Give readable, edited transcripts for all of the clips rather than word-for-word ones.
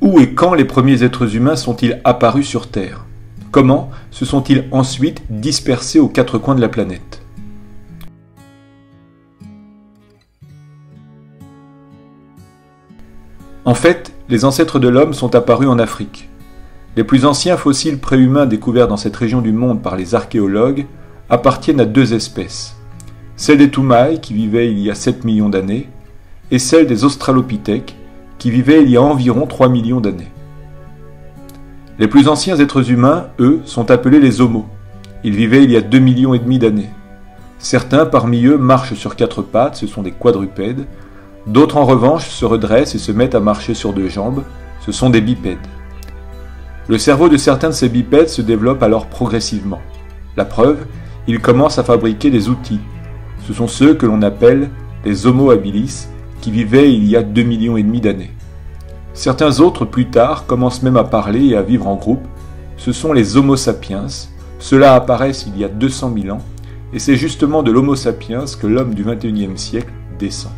Où et quand les premiers êtres humains sont-ils apparus sur Terre? Comment se sont-ils ensuite dispersés aux quatre coins de la planète? En fait, les ancêtres de l'homme sont apparus en Afrique. Les plus anciens fossiles préhumains découverts dans cette région du monde par les archéologues appartiennent à deux espèces, celle des Toumaï qui vivaient il y a 7 millions d'années et celle des Australopithèques qui vivaient il y a environ 3 millions d'années. Les plus anciens êtres humains, eux, sont appelés les Homos. Ils vivaient il y a 2,5 millions d'années. Certains parmi eux marchent sur 4 pattes, ce sont des quadrupèdes. D'autres en revanche se redressent et se mettent à marcher sur 2 jambes, ce sont des bipèdes. Le cerveau de certains de ces bipèdes se développe alors progressivement. La preuve, ils commencent à fabriquer des outils. Ce sont ceux que l'on appelle les Homo habilis, qui vivaient il y a 2,5 millions d'années. Certains autres, plus tard, commencent même à parler et à vivre en groupe. Ce sont les Homo sapiens. Ceux-là apparaissent il y a 200 000 ans, et c'est justement de l'Homo sapiens que l'homme du XXIe siècle descend.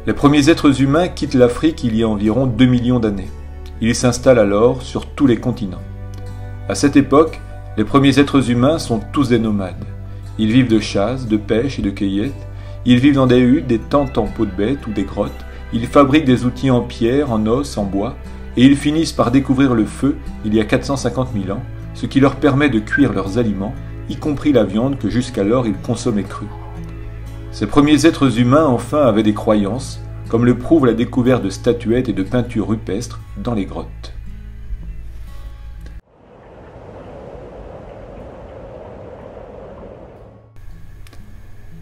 Les premiers êtres humains quittent l'Afrique il y a environ 2 millions d'années. Ils s'installent alors sur tous les continents. À cette époque, les premiers êtres humains sont tous des nomades. Ils vivent de chasse, de pêche et de cueillette. Ils vivent dans des huttes, des tentes en peau de bête ou des grottes. Ils fabriquent des outils en pierre, en os, en bois. Et ils finissent par découvrir le feu il y a 450 000 ans, ce qui leur permet de cuire leurs aliments, y compris la viande que jusqu'alors ils consommaient crue. Ces premiers êtres humains, enfin, avaient des croyances, comme le prouve la découverte de statuettes et de peintures rupestres dans les grottes.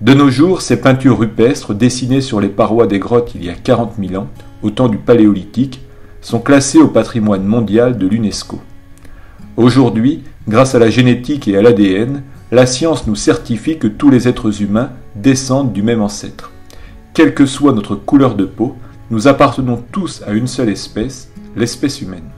De nos jours, ces peintures rupestres, dessinées sur les parois des grottes il y a 40 000 ans, au temps du Paléolithique, sont classées au patrimoine mondial de l'UNESCO. Aujourd'hui, grâce à la génétique et à l'ADN, la science nous certifie que tous les êtres humains descendent du même ancêtre. Quelle que soit notre couleur de peau, nous appartenons tous à une seule espèce, l'espèce humaine.